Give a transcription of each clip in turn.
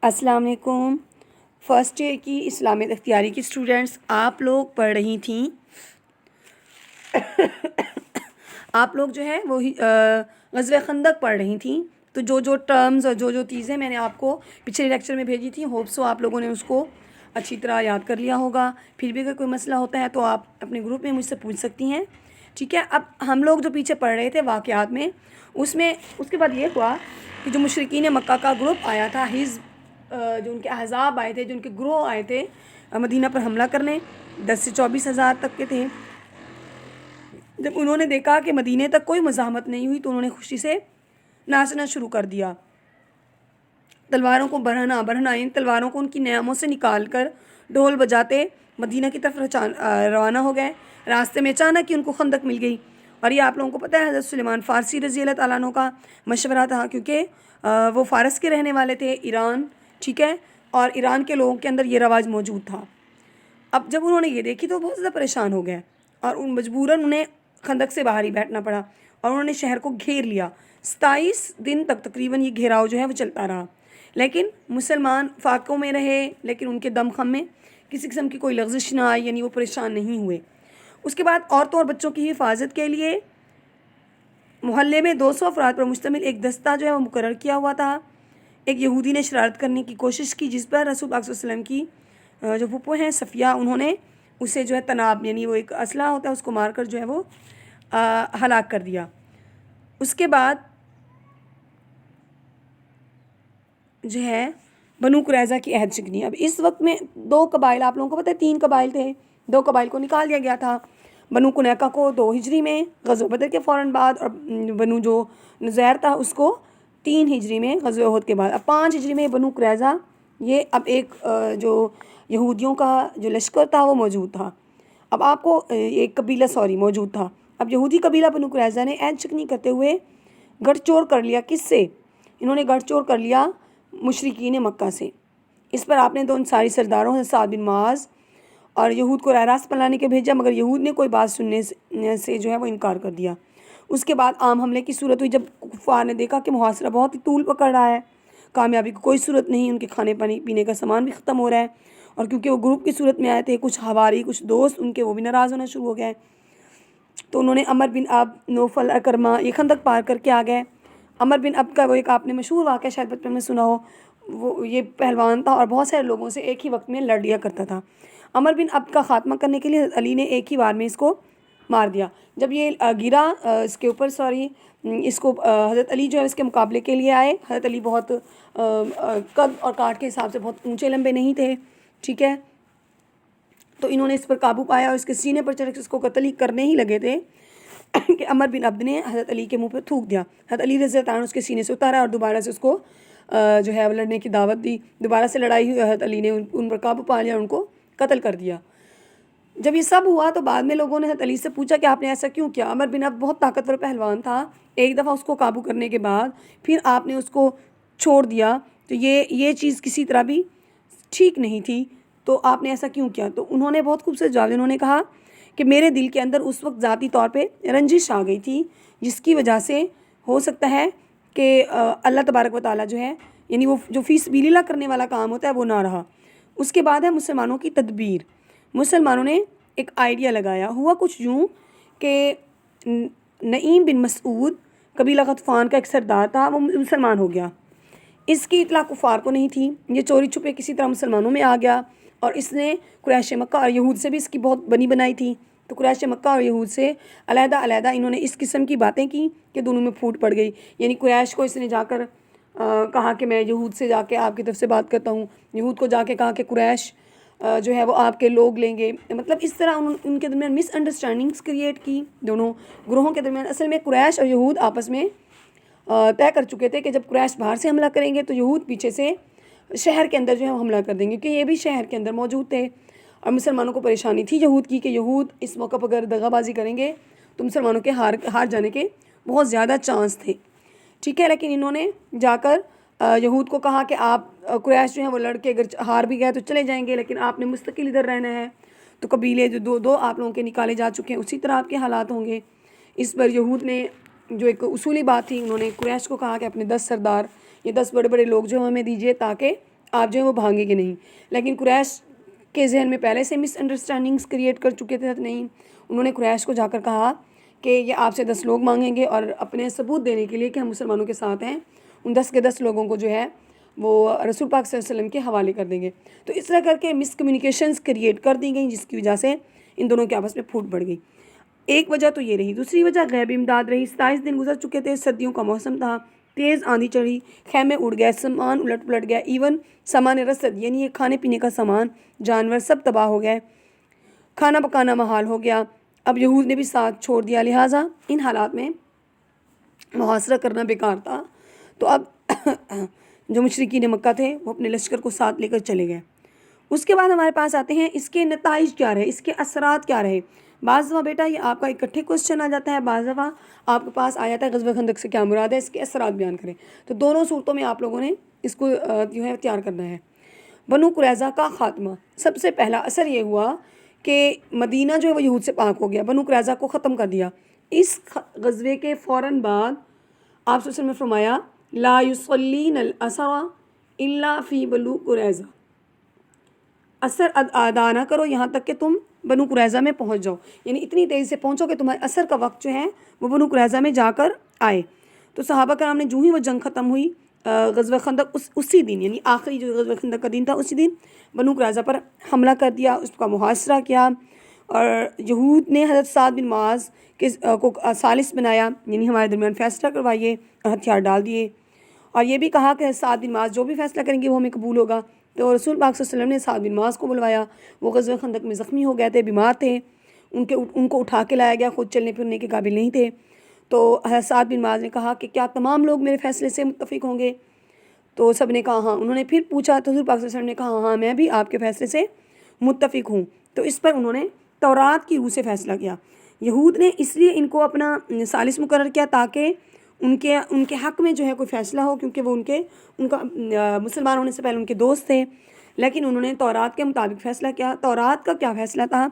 السلام علیکم۔ First year کی اسلامیت اختیاری کی اسٹوڈنٹس، آپ لوگ پڑھ رہی تھیں، آپ لوگ جو ہے وہ غزوہ خندق پڑھ رہی تھیں، تو جو ٹرمز اور جو چیزیں میں نے آپ کو پچھلے لیکچر میں بھیجی تھیں، ہوپ سو آپ لوگوں نے اس کو اچھی طرح یاد کر لیا ہوگا۔ پھر بھی اگر کوئی مسئلہ ہوتا ہے تو آپ اپنے گروپ میں مجھ سے پوچھ سکتی ہیں، ٹھیک ہے۔ اب ہم لوگ جو پیچھے پڑھ رہے تھے واقعات میں، اس کے بعد یہ ہوا کہ جو مشرکین مکہ کا گروپ آیا تھا، جو ان کے احزاب آئے تھے، جو ان کے گروہ آئے تھے مدینہ پر حملہ کرنے، 10 سے 24 ہزار تک کے تھے۔ جب انہوں نے دیکھا کہ مدینے تک کوئی مزاحمت نہیں ہوئی تو انہوں نے خوشی سے ناچنا شروع کر دیا، تلواروں کو بڑھنا ان تلواروں کو ان کی نیاموں سے نکال کر ڈھول بجاتے مدینہ کی طرف روانہ ہو گئے۔ راستے میں اچانک ہی ان کو خندق مل گئی، اور یہ آپ لوگوں کو پتہ ہے حضرت سلیمان فارسی رضی اللہ تعالیٰ عنہ کا مشورہ تھا، کیونکہ وہ فارس کے رہنے والے تھے، ایران، ٹھیک ہے، اور ایران کے لوگوں کے اندر یہ رواج موجود تھا۔ اب جب انہوں نے یہ دیکھی تو بہت زیادہ پریشان ہو گئے، اور مجبوراً انہیں خندق سے باہر ہی بیٹھنا پڑا، اور انہوں نے شہر کو گھیر لیا۔ 27 دن تک تقریباً یہ گھیراؤ جو ہے وہ چلتا رہا، لیکن مسلمان فاقوں میں رہے، لیکن ان کے دم خم میں کسی قسم کی کوئی لغزش نہ آئی، یعنی وہ پریشان نہیں ہوئے۔ اس کے بعد عورتوں اور بچوں کی حفاظت کے لیے محلے میں 200 افراد پر مشتمل ایک دستہ جو ہے وہ مقرر کیا ہوا تھا۔ ایک یہودی نے شرارت کرنے کی کوشش کی، جس پر رسول پاک صلی اللہ علیہ وسلم کی جو پھپھو ہیں صفیہ، انہوں نے اسے جو ہے تناب، یعنی وہ ایک اسلحہ ہوتا ہے، اس کو مار کر جو ہے وہ ہلاک کر دیا۔ اس کے بعد جو ہے بنو قریظہ کی عہد شکنی۔ اب اس وقت میں 2 قبائل، آپ لوگوں کو پتہ ہے 3 قبائل تھے، 2 قبائل کو نکال دیا گیا تھا۔ بنو قنیقہ کو 2 ہجری میں غزوہ بدر کے فوراً بعد، اور بنو جو نزیر تھا اس کو 3 ہجری میں غزوہ احد کے بعد۔ اب 5 ہجری میں بنو قریظہ، یہ اب ایک جو یہودیوں کا جو لشکر تھا وہ موجود تھا، اب آپ کو ایک قبیلہ موجود تھا۔ اب یہودی قبیلہ بنو قریظہ نے عہد شکنی کرتے ہوئے گڑھ چور کر لیا۔ کس سے؟ انہوں نے گڑھ چور کر لیا مشرکین مکہ سے۔ اس پر آپ نے 2 انصاری سرداروں سعد بن معاذ اور یہود کو راہ راست پلانے کے بھیجا، مگر یہود نے کوئی بات سننے سے جو ہے وہ انکار کر دیا۔ اس کے بعد عام حملے کی صورت ہوئی، جب کفار نے دیکھا کہ محاصرہ بہت ہی طول پکڑ رہا ہے، کامیابی کی کوئی صورت نہیں، ان کے کھانے پینے کا سامان بھی ختم ہو رہا ہے، اور کیونکہ وہ گروپ کی صورت میں آئے تھے، کچھ حواری، کچھ دوست ان کے، وہ بھی ناراض ہونا شروع ہو گئے، تو انہوں نے عمر بن عبد، نوفل، اکرمہ یہ خندق پار کر کے آ گئے۔ عمر بن عبد کا وہ ایک آپ نے مشہور واقعہ شاید بچپن میں سنا ہو، وہ یہ پہلوان تھا اور بہت سارے لوگوں سے ایک ہی وقت میں لڑ لیا کرتا تھا۔ عمر بن عبد کا خاتمہ کرنے کے لیے حضرت علی نے ایک ہی بار میں اس کو مار دیا۔ جب یہ گرا اس کے اوپر اس کو حضرت علی جو ہے اس کے مقابلے کے لیے آئے۔ حضرت علی بہت قد اور کاٹ کے حساب سے بہت اونچے لمبے نہیں تھے، ٹھیک ہے، تو انہوں نے اس پر قابو پایا اور اس کے سینے پر چڑھ کے اس کو قتل ہی کرنے ہی لگے تھے کہ عمر بن عبد نے حضرت علی کے منہ پہ تھوک دیا۔ حضرت علی رضی اللہ عنہ اس کے سینے سے اتارا اور دوبارہ سے اس کو جو ہے لڑنے کی دعوت دی۔ دوبارہ سے لڑائی ہوئی، حضرت علی نے ان پر قابو پا لیا اور ان کو قتل کر دیا۔ جب یہ سب ہوا تو بعد میں لوگوں نے حضرت علی سے پوچھا کہ آپ نے ایسا کیوں کیا؟ عمر بن عبد بہت طاقتور پہلوان تھا، ایک دفعہ اس کو قابو کرنے کے بعد پھر آپ نے اس کو چھوڑ دیا، تو یہ چیز کسی طرح بھی ٹھیک نہیں تھی، تو آپ نے ایسا کیوں کیا؟ تو انہوں نے بہت خوبصورت جواب، انہوں نے کہا کہ میرے دل کے اندر اس وقت ذاتی طور پہ رنجش آ گئی تھی، جس کی وجہ سے ہو سکتا ہے کہ اللہ تبارک و تعالیٰ جو ہے، یعنی وہ جو فی سبیل اللہ کرنے والا کام ہوتا ہے وہ نہ رہا۔ اس کے بعد ہے مسلمانوں کی تدبیر۔ مسلمانوں نے ایک آئیڈیا لگایا۔ ہوا کچھ یوں کہ نعیم بن مسعود قبیلہ غطفان کا ایک سردار تھا، وہ مسلمان ہو گیا۔ اس کی اطلاع کفار کو نہیں تھی، یہ چوری چھپے کسی طرح مسلمانوں میں آ گیا، اور اس نے قریش مکہ اور یہود سے بھی اس کی بہت بنی بنائی تھی، تو قریش مکہ اور یہود سے علیحدہ علیحدہ انہوں نے اس قسم کی باتیں کی کہ دونوں میں پھوٹ پڑ گئی۔ یعنی قریش کو اس نے جا کر کہا کہ میں یہود سے جا کے آپ کی طرف سے بات کرتا ہوں، یہود کو جا کے کہا کہ قریش جو ہے وہ آپ کے لوگ لیں گے، مطلب اس طرح ان کے درمیان مس انڈرسٹینڈنگس کریٹ کی دونوں گروہوں کے درمیان۔ اصل میں قریش اور یہود آپس میں طے کر چکے تھے کہ جب قریش باہر سے حملہ کریں گے تو یہود پیچھے سے شہر کے اندر جو ہے وہ حملہ کر دیں گے، کیونکہ یہ بھی شہر کے اندر موجود تھے، اور مسلمانوں کو پریشانی تھی یہود کی کہ یہود اس موقع پر اگر دغا بازی کریں گے تو مسلمانوں کے ہار جانے کے بہت زیادہ چانس تھے، ٹھیک ہے۔ لیکن انہوں نے جا کر یہود کو کہا کہ آپ قریش جو ہیں وہ لڑ کے اگر ہار بھی گئے تو چلے جائیں گے، لیکن آپ نے مستقل ادھر رہنا ہے، تو قبیلے جو دو آپ لوگوں کے نکالے جا چکے ہیں اسی طرح آپ کے حالات ہوں گے۔ اس پر یہود نے جو ایک اصولی بات تھی، انہوں نے قریش کو کہا کہ اپنے 10 سردار، یہ 10 بڑے بڑے لوگ جو ہمیں دیجیے تاکہ آپ جو ہے وہ bھاگیں گے نہیں. لیکن قریش کے ذہن میں پہلے سے مس انڈرسٹینڈنگس کریٹ کر چکے تھے. نہیں، انہوں نے قریش کو جا کر کہا کہ یہ آپ سے 10 لوگ مانگیں گے اور اپنے ثبوت دینے کے لیے کہ ہم مسلمانوں کے ساتھ ہیں ان 10 کے 10 لوگوں کو جو ہے وہ رسول پاک صلی اللہ علیہ وسلم کے حوالے کر دیں گے. تو اس طرح کر کے مس کمیونیکیشنز کریٹ کر دی گئیں جس کی وجہ سے ان دونوں کے آپس میں پھوٹ بڑھ گئی. ایک وجہ تو یہ رہی. دوسری وجہ غیبی امداد رہی. 27 دن گزر چکے تھے، سردیوں کا موسم تھا، تیز آندھی چڑھی، خیمے اڑ گئے، سامان الٹ پلٹ گیا، ایون سامان رسد یعنی یہ کھانے پینے کا سامان، جانور سب تباہ ہو گئے، کھانا پکانا محال ہو گیا. اب یہود نے بھی ساتھ چھوڑ دیا. لہٰذا ان حالات میں محاصرہ کرنا بیکار تھا. تو اب جو مشرکین مکہ تھے وہ اپنے لشکر کو ساتھ لے کر چلے گئے. اس کے بعد ہمارے پاس آتے ہیں اس کے نتائج کیا رہے، اس کے اثرات کیا رہے. بعض دفعہ بیٹا یہ آپ کا اکٹھے کوسچن آ جاتا ہے، بعض دفعہ آپ کے پاس آ جاتا ہے غزوہ خندق سے کیا مراد ہے، اس کے اثرات بیان کریں. تو دونوں صورتوں میں آپ لوگوں نے اس کو جو ہے تیار کرنا ہے. بنو قریظہ کا خاتمہ. سب سے پہلا اثر یہ ہوا کہ مدینہ جو ہے وہ یہود سے پاک ہو گیا، بنو قریظہ کو ختم کر دیا. اس غزوے کے فوراً بعد آپ صلی اللہ علیہ وسلم نے فرمایا لا یصلین الاسرى الا فی بنو قریظہ، اثر ادا نہ کرو یہاں تک کہ تم بنو قریظہ میں پہنچ جاؤ، یعنی اتنی تیزی سے پہنچو کہ تمہارے اثر کا وقت جو ہے وہ بنو قریظہ میں جا کر آئے. تو صحابہ کرام نے جو ہی وہ جنگ ختم ہوئی غزوہ خندق اسی دن یعنی آخری جو غزوہ خندق کا دن تھا اسی دن بنو قریظہ پر حملہ کر دیا، اس کا محاصرہ کیا. اور یہود نے حضرت سعد بن معاذ کو ثالث بنایا، یعنی ہمارے درمیان فیصلہ کروائیے، اور ہتھیار ڈال دیے. اور یہ بھی کہا کہ سعد بن معاذ جو بھی فیصلہ کریں گے وہ ہمیں قبول ہوگا. تو رسول پاک صلی اللہ علیہ وسلم نے سعد بن معاذ کو بلوایا. وہ غزوہ خندق میں زخمی ہو گئے تھے، بیمار تھے، ان کو اٹھا کے لایا گیا، خود چلنے پھرنے کے قابل نہیں تھے. تو حضرت سعد بن معاذ نے کہا کہ کیا تمام لوگ میرے فیصلے سے متفق ہوں گے؟ تو سب نے کہا ہاں. انہوں نے پھر پوچھا تو حضور پاک صلی اللہ علیہ وسلم نے کہا ہاں میں بھی آپ کے فیصلے سے متفق ہوں. تو اس پر انہوں نے تورات کی روح سے فیصلہ کیا. یہود نے اس لیے ان کو اپنا ثالث مقرر کیا تاکہ ان کے حق میں جو ہے کوئی فیصلہ ہو، کیونکہ وہ ان کا مسلمان ہونے سے پہلے ان کے دوست تھے. لیکن انہوں نے تورات کے مطابق فیصلہ کیا. تورات کا کیا فیصلہ تھا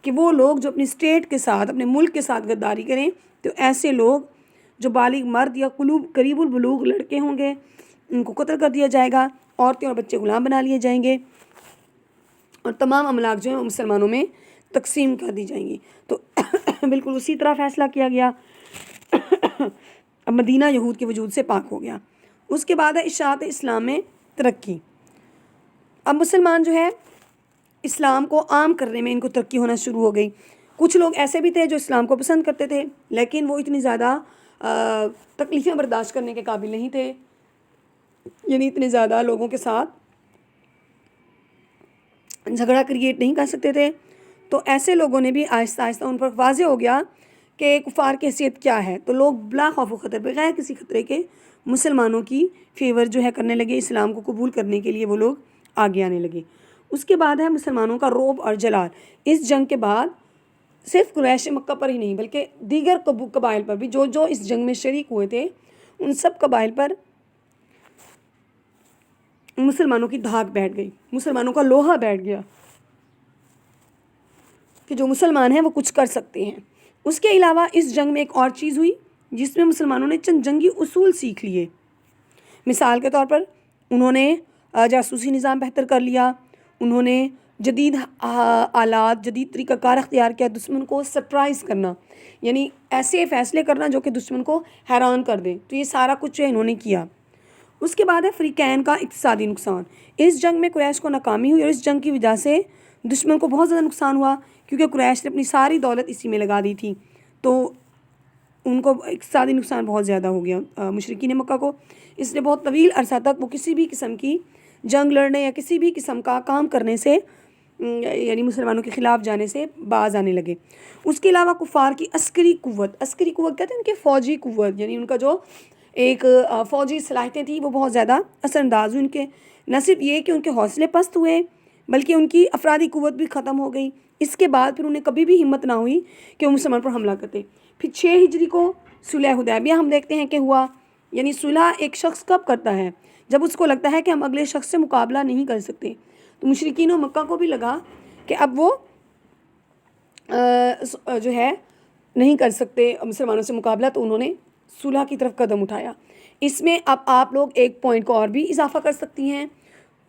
کہ وہ لوگ جو اپنی اسٹیٹ کے ساتھ، اپنے ملک کے ساتھ غداری کریں تو ایسے لوگ جو بالغ مرد یا قریب البلوغ لڑکے ہوں گے ان کو قتل کر دیا جائے گا، عورتیں اور بچے غلام بنا لیے جائیں گے، اور تمام املاک جو ہیں وہ مسلمانوں میں تقسیم کر دی جائیں گی. تو بالکل اسی طرح فیصلہ کیا گیا. اب مدینہ یہود کے وجود سے پاک ہو گیا. اس کے بعد ہے اشاعت اسلام میں ترقی. اب مسلمان جو ہے اسلام کو عام کرنے میں ان کو ترقی ہونا شروع ہو گئی. کچھ لوگ ایسے بھی تھے جو اسلام کو پسند کرتے تھے لیکن وہ اتنی زیادہ تکلیفیں برداشت کرنے کے قابل نہیں تھے، یعنی اتنے زیادہ لوگوں کے ساتھ جھگڑا کریٹ نہیں کر سکتے تھے. تو ایسے لوگوں نے بھی آہستہ آہستہ ان پر واضح ہو گیا کہ کفار کی حیثیت کیا ہے. تو لوگ بلا خوف و خطر بغیر کسی خطرے کے مسلمانوں کی فیور جو ہے کرنے لگے، اسلام کو قبول کرنے کے لیے وہ لوگ آگے آنے لگے. اس کے بعد ہے مسلمانوں کا رعب اور جلال. اس جنگ کے بعد صرف قریش مکہ پر ہی نہیں بلکہ دیگر قبائل پر بھی جو اس جنگ میں شریک ہوئے تھے ان سب قبائل پر مسلمانوں کی دھاک بیٹھ گئی، مسلمانوں کا لوہا بیٹھ گیا کہ جو مسلمان ہیں وہ کچھ کر سکتے ہیں. اس کے علاوہ اس جنگ میں ایک اور چیز ہوئی جس میں مسلمانوں نے چند جنگی اصول سیکھ لیے. مثال کے طور پر انہوں نے جاسوسی نظام بہتر کر لیا، انہوں نے جدید آلات، جدید طریقہ کار اختیار کیا، دشمن کو سرپرائز کرنا، یعنی ایسے فیصلے کرنا جو کہ دشمن کو حیران کر دیں. تو یہ سارا کچھ جو انہوں نے کیا. اس کے بعد ہے فریقین کا اقتصادی نقصان. اس جنگ میں قریش کو ناکامی ہوئی اور اس جنگ کی وجہ سے دشمن کو بہت زیادہ نقصان ہوا کیونکہ قریش نے اپنی ساری دولت اسی میں لگا دی تھی. تو ان کو اقتصادی نقصان بہت زیادہ ہو گیا مشرکین مکہ کو. اس لیے بہت طویل عرصہ تک وہ کسی بھی قسم کی جنگ لڑنے یا کسی بھی قسم کا کام کرنے سے یعنی مسلمانوں کے خلاف جانے سے باز آنے لگے. اس کے علاوہ کفار کی عسکری قوت کہتے ہیں ان کے فوجی قوت، یعنی ان کا جو ایک فوجی صلاحیتیں تھیں وہ بہت زیادہ اثر انداز ہوئی. ان کے نہ صرف یہ کہ ان کے حوصلے پست ہوئے بلکہ ان کی افرادی قوت بھی ختم ہو گئی. اس کے بعد پھر انہیں کبھی بھی ہمت نہ ہوئی کہ وہ مسلمان پر حملہ کرتے. پھر 6 ہجری کو صلح حدیبیہ ہم دیکھتے ہیں کہ ہوا. یعنی صلح ایک شخص کب کرتا ہے؟ جب اس کو لگتا ہے کہ ہم اگلے شخص سے مقابلہ نہیں کر سکتے. تو مشرکین و مکہ کو بھی لگا کہ اب وہ جو ہے نہیں کر سکتے مسلمانوں سے مقابلہ، تو انہوں نے صلح کی طرف قدم اٹھایا. اس میں اب آپ لوگ ایک پوائنٹ کو اور بھی اضافہ کر سکتی ہیں.